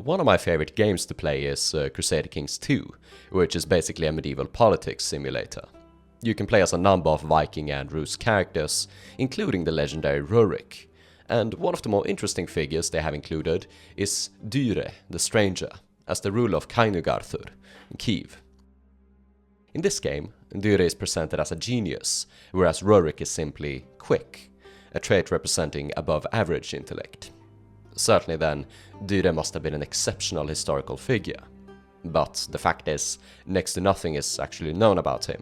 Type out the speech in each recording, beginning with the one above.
one of my favorite games to play is Crusader Kings 2, which is basically a medieval politics simulator. You can play as a number of Viking and Rus characters, including the legendary Rurik, and one of the more interesting figures they have included is Dyre the Stranger, as the ruler of Kainugarthr in Kyiv. In this game, Dyre is presented as a genius, whereas Rurik is simply quick, a trait representing above average intellect. Certainly then, Dyre must have been an exceptional historical figure. But the fact is, next to nothing is actually known about him,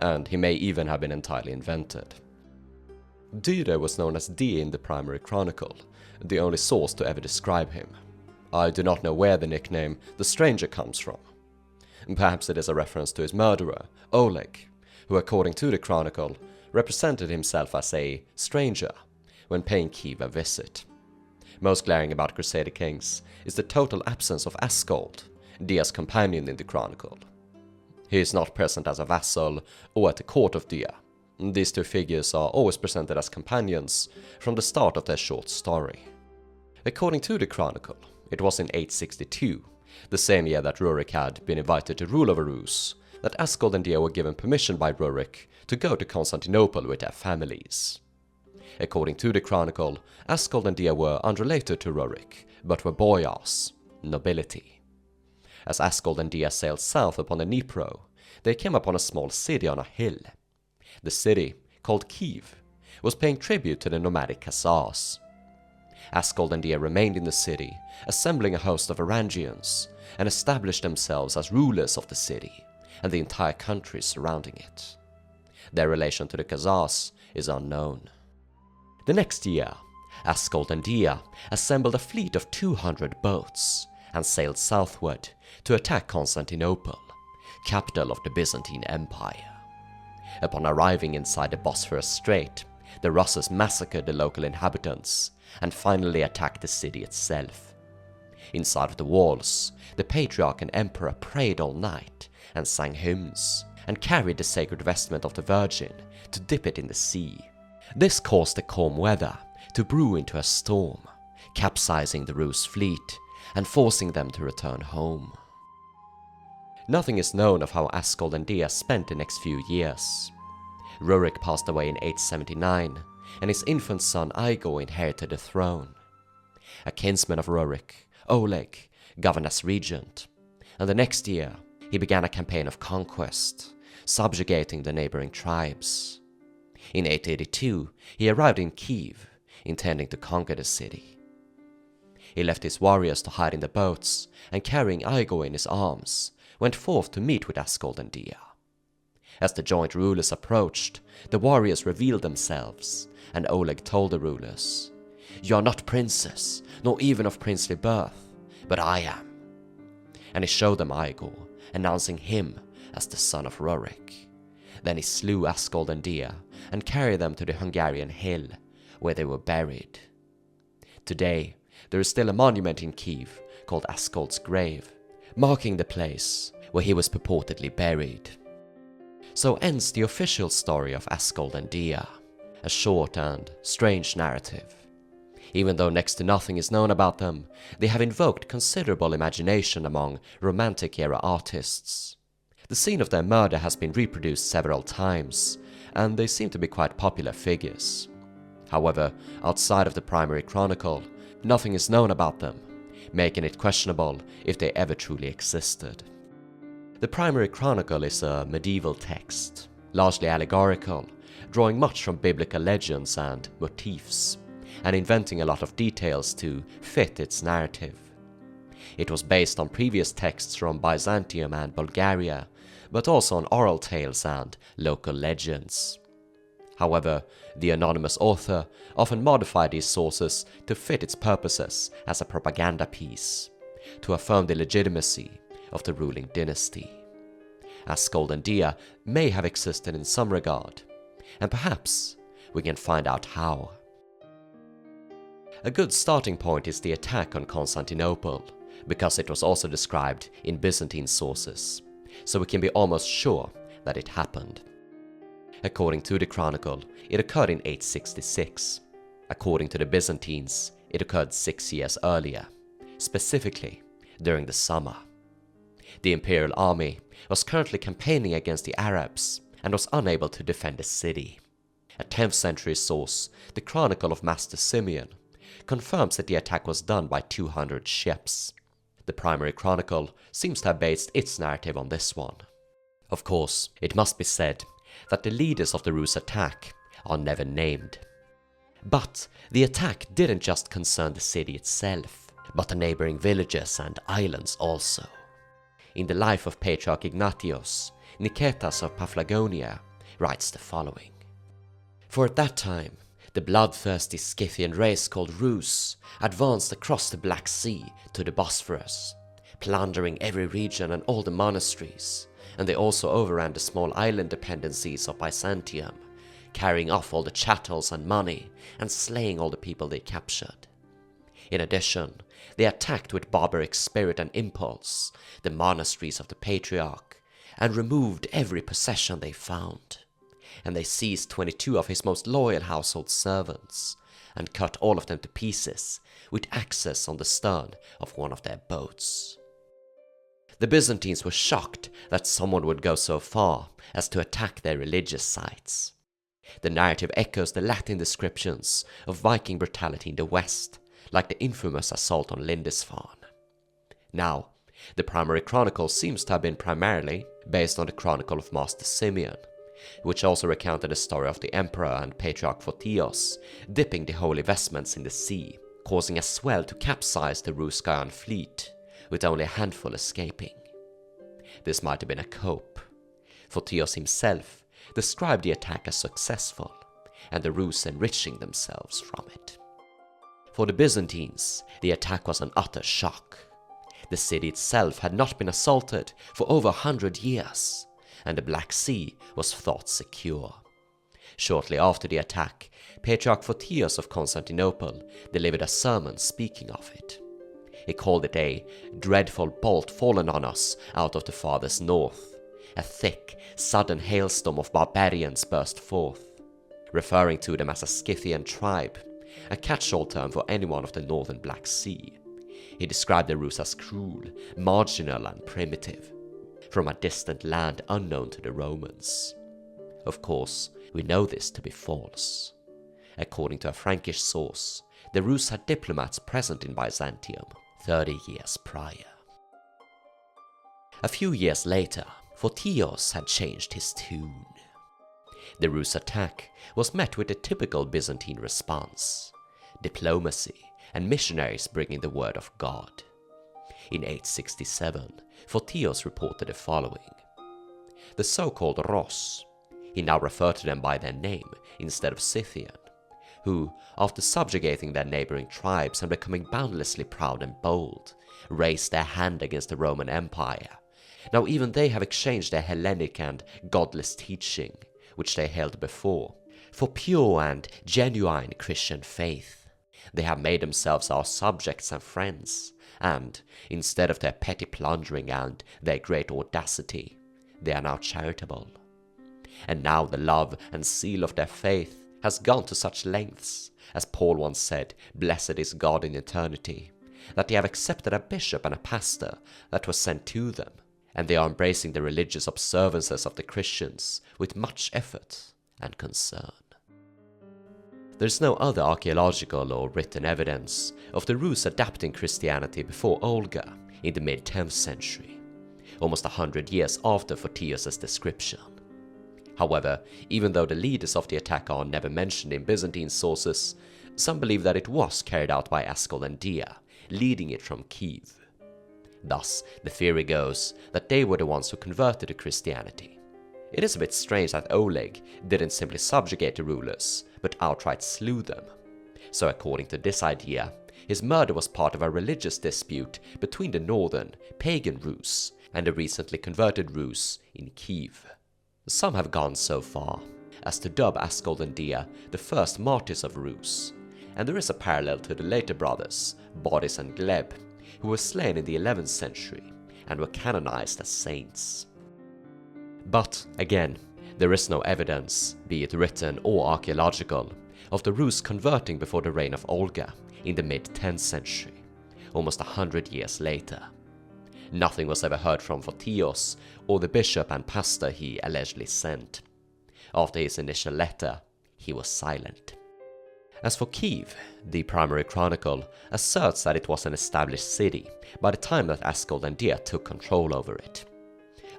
and he may even have been entirely invented. Dyre was known as Dir in the primary chronicle, the only source to ever describe him. I do not know where the nickname the Stranger comes from. Perhaps it is a reference to his murderer, Oleg, who according to the chronicle represented himself as a stranger when paying Kiev a visit. Most glaring about Crusader Kings is the total absence of Askold, Dir's companion in the chronicle. He is not present as a vassal or at the court of Dir. These two figures are always presented as companions from the start of their short story. According to the chronicle, it was in 862, the same year that Rurik had been invited to rule over Rus, that Askold and Dir were given permission by Rurik to go to Constantinople with their families. According to the chronicle, Askold and Dir were unrelated to Rurik, but were boyars, nobility. As Askold and Dir sailed south upon the Dnipro, they came upon a small city on a hill. The city, called Kyiv, was paying tribute to the nomadic Khazars. Askold and Dir remained in the city, assembling a host of Varangians, and established themselves as rulers of the city and the entire country surrounding it. Their relation to the Khazars is unknown. The next year, Askold and Dir assembled a fleet of 200 boats and sailed southward to attack Constantinople, capital of the Byzantine Empire. Upon arriving inside the Bosphorus Strait, the Russes massacred the local inhabitants and finally attacked the city itself. Inside of the walls, the Patriarch and Emperor prayed all night and sang hymns, and carried the sacred vestment of the Virgin to dip it in the sea. This caused the calm weather to brew into a storm, capsizing the Rus fleet and forcing them to return home. Nothing is known of how Askold and Dir spent the next few years. Rurik passed away in 879, and his infant son Igor inherited the throne. A kinsman of Rurik, Oleg, governed as regent, and the next year he began a campaign of conquest, subjugating the neighboring tribes. In 882, he arrived in Kyiv, intending to conquer the city. He left his warriors to hide in the boats, and carrying Igor in his arms, went forth to meet with Askold and Dir. As the joint rulers approached, the warriors revealed themselves, and Oleg told the rulers, "You are not princes, nor even of princely birth, but I am." And he showed them Igor, announcing him as the son of Rurik. Then he slew Askold and Dir and carried them to the Hungarian hill, where they were buried. Today, there is still a monument in Kyiv called Askold's grave, marking the place where he was purportedly buried. So ends the official story of Askold and Dir, a short and strange narrative. Even though next to nothing is known about them, they have invoked considerable imagination among Romantic-era artists. The scene of their murder has been reproduced several times, and they seem to be quite popular figures. However, outside of the primary chronicle, nothing is known about them, making it questionable if they ever truly existed. The primary chronicle is a medieval text, largely allegorical, drawing much from biblical legends and motifs, and inventing a lot of details to fit its narrative. It was based on previous texts from Byzantium and Bulgaria, but also on oral tales and local legends. However, the anonymous author often modified these sources to fit its purposes as a propaganda piece, to affirm the legitimacy of the ruling dynasty. Askold and Dir may have existed in some regard, and perhaps we can find out how. A good starting point is the attack on Constantinople, because it was also described in Byzantine sources, so we can be almost sure that it happened. According to the Chronicle, it occurred in 866. According to the Byzantines, it occurred 6 years earlier, specifically during the summer. The imperial army was currently campaigning against the Arabs and was unable to defend the city. A 10th century source, the Chronicle of Master Simeon, confirms that the attack was done by 200 ships. The primary chronicle seems to have based its narrative on this one. Of course, it must be said that the leaders of the Rus attack are never named. But the attack didn't just concern the city itself, but the neighboring villages and islands also. In the life of Patriarch Ignatius, Niketas of Paphlagonia writes the following. For at that time, the bloodthirsty Scythian race called Rus advanced across the Black Sea to the Bosphorus, plundering every region and all the monasteries, and they also overran the small island dependencies of Byzantium, carrying off all the chattels and money, and slaying all the people they captured. In addition, they attacked with barbaric spirit and impulse the monasteries of the Patriarch, and removed every possession they found. And they seized 22 of his most loyal household servants, and cut all of them to pieces with axes on the stern of one of their boats. The Byzantines were shocked that someone would go so far as to attack their religious sites. The narrative echoes the Latin descriptions of Viking brutality in the west, like the infamous assault on Lindisfarne. Now, the primary chronicle seems to have been primarily based on the Chronicle of Master Simeon, which also recounted the story of the Emperor and Patriarch Photios dipping the holy vestments in the sea, causing a swell to capsize the Ruskayan fleet, with only a handful escaping. This might have been a cope. Photios himself described the attack as successful, and the Rus enriching themselves from it. For the Byzantines, the attack was an utter shock. The city itself had not been assaulted for over 100 years, and the Black Sea was thought secure. Shortly after the attack, Patriarch Photios of Constantinople delivered a sermon speaking of it. He called it a dreadful bolt fallen on us out of the farthest north. A thick, sudden hailstorm of barbarians burst forth, referring to them as a Scythian tribe, a catch-all term for anyone of the northern Black Sea. He described the Rus as cruel, marginal and primitive, from a distant land unknown to the Romans. Of course, we know this to be false. According to a Frankish source, the Rus had diplomats present in Byzantium 30 years prior. A few years later, Photios had changed his tune. The Rus attack was met with a typical Byzantine response: diplomacy and missionaries bringing the word of God. In 867, Photios reported the following. The so-called Rus, he now referred to them by their name instead of Scythian, who, after subjugating their neighboring tribes and becoming boundlessly proud and bold, raised their hand against the Roman Empire. Now even they have exchanged their Hellenic and godless teaching, which they held before, for pure and genuine Christian faith. They have made themselves our subjects and friends, and, instead of their petty plundering and their great audacity, they are now charitable. And now the love and zeal of their faith has gone to such lengths, as Paul once said, "Blessed is God in eternity," that they have accepted a bishop and a pastor that was sent to them, and they are embracing the religious observances of the Christians with much effort and concern. There is no other archaeological or written evidence of the Rus adapting Christianity before Olga in the mid-10th century, almost 100 years after Photios' description. However, even though the leaders of the attack are never mentioned in Byzantine sources, some believe that it was carried out by Askold and Dir, leading it from Kyiv. Thus, the theory goes that they were the ones who converted to Christianity. It is a bit strange that Oleg didn't simply subjugate the rulers, but outright slew them. So according to this idea, his murder was part of a religious dispute between the northern, pagan Rus and the recently converted Rus in Kyiv. Some have gone so far as to dub Askold and Dir the first martyrs of Rus, and there is a parallel to the later brothers, Boris and Gleb, who were slain in the 11th century and were canonized as saints. But, again, there is no evidence, be it written or archaeological, of the Rus converting before the reign of Olga in the mid-10th century, almost 100 years later, Nothing was ever heard from Photios or the bishop and pastor he allegedly sent. After his initial letter, he was silent. As for Kyiv, the primary chronicle asserts that it was an established city by the time that Askold and Dir took control over it.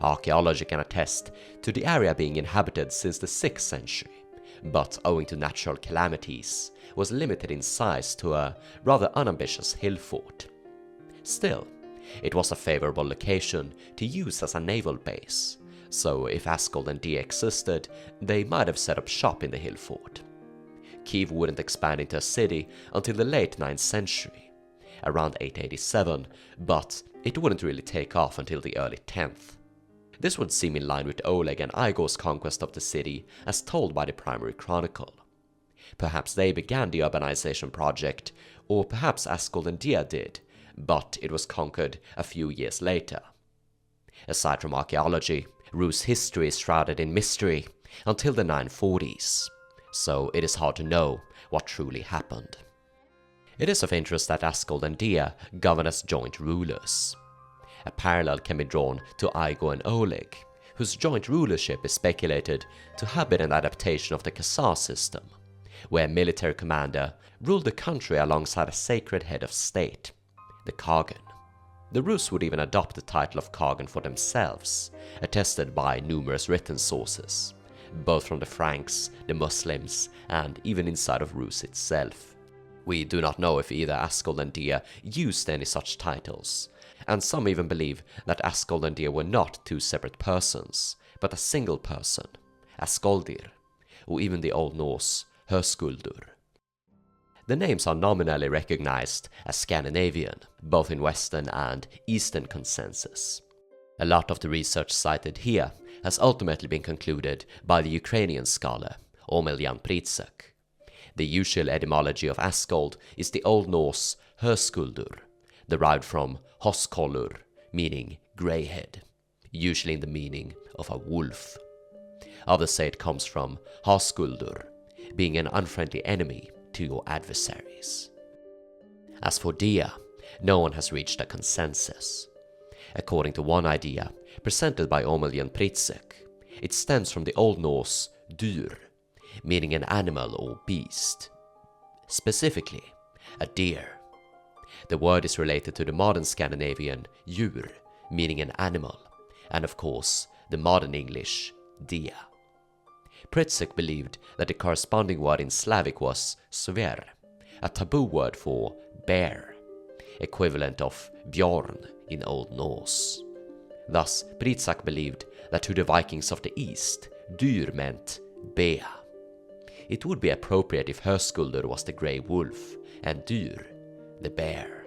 Archaeology can attest to the area being inhabited since the 6th century, but owing to natural calamities, was limited in size to a rather unambitious hill fort. Still, it was a favorable location to use as a naval base, so if Askold and Dir existed, they might have set up shop in the hill fort. Kyiv wouldn't expand into a city until the late 9th century, around 887, but it wouldn't really take off until the early 10th. This would seem in line with Oleg and Igor's conquest of the city as told by the primary chronicle. Perhaps they began the urbanization project, or perhaps Askold and Dir did, but it was conquered a few years later. Aside from archaeology, Rus history is shrouded in mystery until the 940s, so it is hard to know what truly happened. It is of interest that Askold and Dir govern as joint rulers. A parallel can be drawn to Igor and Oleg, whose joint rulership is speculated to have been an adaptation of the Khazar system, where a military commander ruled the country alongside a sacred head of state, the Khagan. The Rus would even adopt the title of Khagan for themselves, attested by numerous written sources, both from the Franks, the Muslims, and even inside of Rus itself. We do not know if either Askold and Dir used any such titles, and some even believe that Askold and Dir were not two separate persons, but a single person, Askold-Dir, or even the Old Norse Höskuldur. The names are nominally recognized as Scandinavian, both in Western and Eastern consensus. A lot of the research cited here has ultimately been concluded by the Ukrainian scholar Omel Pritsek. The usual etymology of Askold is the Old Norse Höskuldur, derived from Hoskollur, meaning greyhead, usually in the meaning of a wolf. Others say it comes from Haskuldur, being an unfriendly enemy to your adversaries. As for Dir, no one has reached a consensus. According to one idea, presented by Omel Pritsek, it stems from the Old Norse Dyr, meaning an animal or beast. Specifically, a deer. The word is related to the modern Scandinavian djur, meaning an animal, and of course, the modern English dia. Pritsek believed that the corresponding word in Slavic was sver, a taboo word for bear, equivalent of bjorn in Old Norse. Thus, Pritsek believed that to the Vikings of the East, dyr meant bear. It would be appropriate if Höskuldur was the grey wolf and dyr the bear.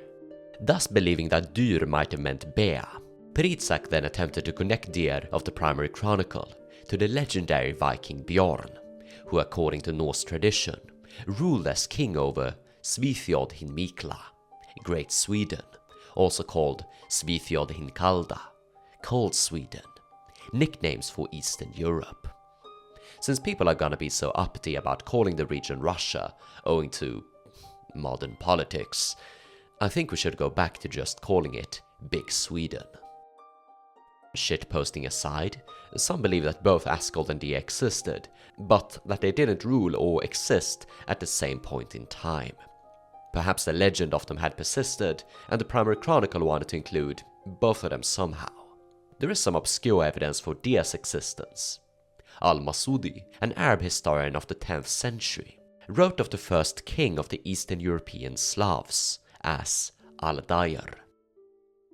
Thus believing that dyr might have meant bear, Pritsek then attempted to connect Dir of the primary chronicle to the legendary Viking Bjorn, who according to Norse tradition ruled as king over Svithjod-hin-Mikla, Great Sweden, also called Svithjod-hin-Kalda, Cold Sweden, nicknames for Eastern Europe. Since people are gonna be so uppity about calling the region Russia owing to modern politics, I think we should go back to just calling it Big Sweden. Shitposting aside, some believe that both Askold and Dir existed, but that they didn't rule or exist at the same point in time. Perhaps the legend of them had persisted, and the primary chronicle wanted to include both of them somehow. There is some obscure evidence for Dir's existence. Al-Masudi, an Arab historian of the 10th century, wrote of the first king of the Eastern European Slavs as Al-Dir.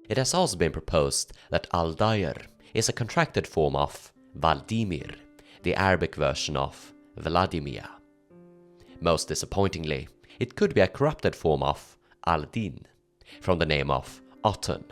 It has also been proposed that Al-Dir is a contracted form of Valdimir, the Arabic version of Vladimir. Most disappointingly, it could be a corrupted form of Al-Din, from the name of Otten.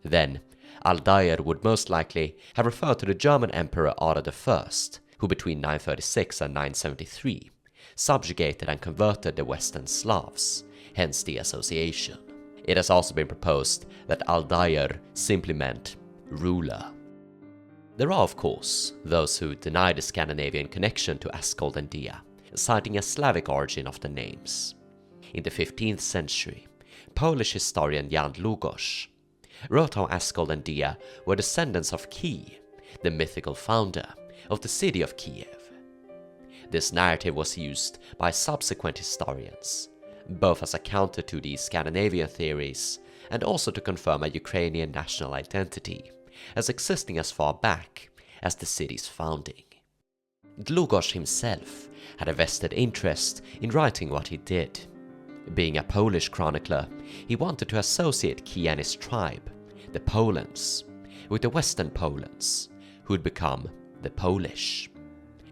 Then, Al-Dir would most likely have referred to the German Emperor Otto I, who between 936 and 973 subjugated and converted the Western Slavs, hence the association. It has also been proposed that Al-Dir simply meant ruler. There are, of course, those who deny the Scandinavian connection to Askold and Dir, citing a Slavic origin of the names. In the 15th century, Polish historian Jan Długosz wrote how Askold and Dir were descendants of Kyiv, the mythical founder of the city of Kiev. This narrative was used by subsequent historians, both as a counter to the Scandinavian theories and also to confirm a Ukrainian national identity as existing as far back as the city's founding. Dlugosz himself had a vested interest in writing what he did. Being a Polish chronicler, he wanted to associate Kyiv and his tribe, the Polans, with the Western Polans, who would become the Polish.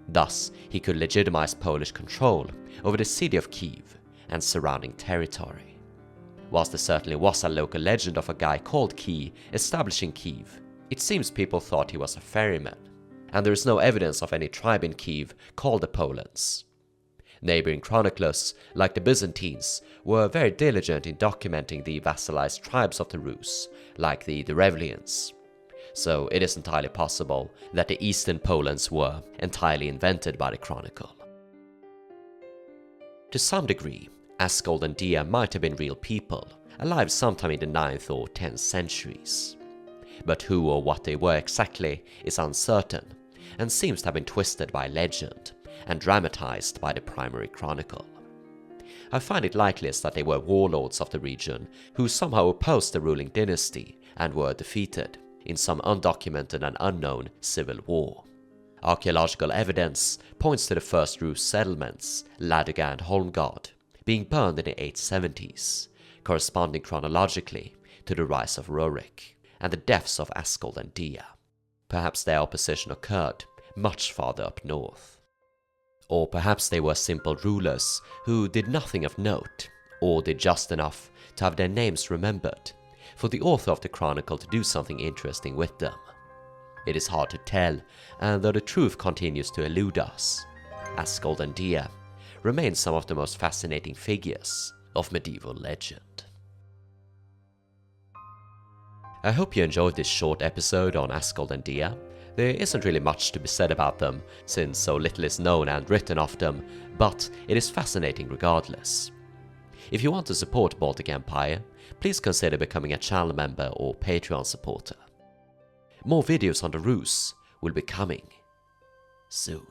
Thus, he could legitimize Polish control over the city of Kyiv and surrounding territory. Whilst there certainly was a local legend of a guy called Kyiv establishing Kyiv, it seems people thought he was a ferryman, and there is no evidence of any tribe in Kyiv called the Polans. Neighboring chroniclers, like the Byzantines, were very diligent in documenting the vassalized tribes of the Rus, like the Drevlians. So it is entirely possible that the Eastern Polans were entirely invented by the Chronicle. To some degree, Askold and Dir might have been real people, alive sometime in the 9th or 10th centuries. But who or what they were exactly is uncertain, and seems to have been twisted by legend and dramatized by the primary chronicle. I find it likeliest that they were warlords of the region who somehow opposed the ruling dynasty and were defeated in some undocumented and unknown civil war. Archaeological evidence points to the first Rus settlements, Ladoga and Olgerd, being burned in the 870s, corresponding chronologically to the rise of Rurik and the deaths of Askold and Dir. Perhaps their opposition occurred much farther up north. Or perhaps they were simple rulers who did nothing of note, or did just enough to have their names remembered, for the author of the Chronicle to do something interesting with them. It is hard to tell, and though the truth continues to elude us, Askold and Dir remain some of the most fascinating figures of medieval legend. I hope you enjoyed this short episode on Askold and Dir. There isn't really much to be said about them, since so little is known and written of them, but it is fascinating regardless. If you want to support Baltic Empire, please consider becoming a channel member or Patreon supporter. More videos on the Rus will be coming soon.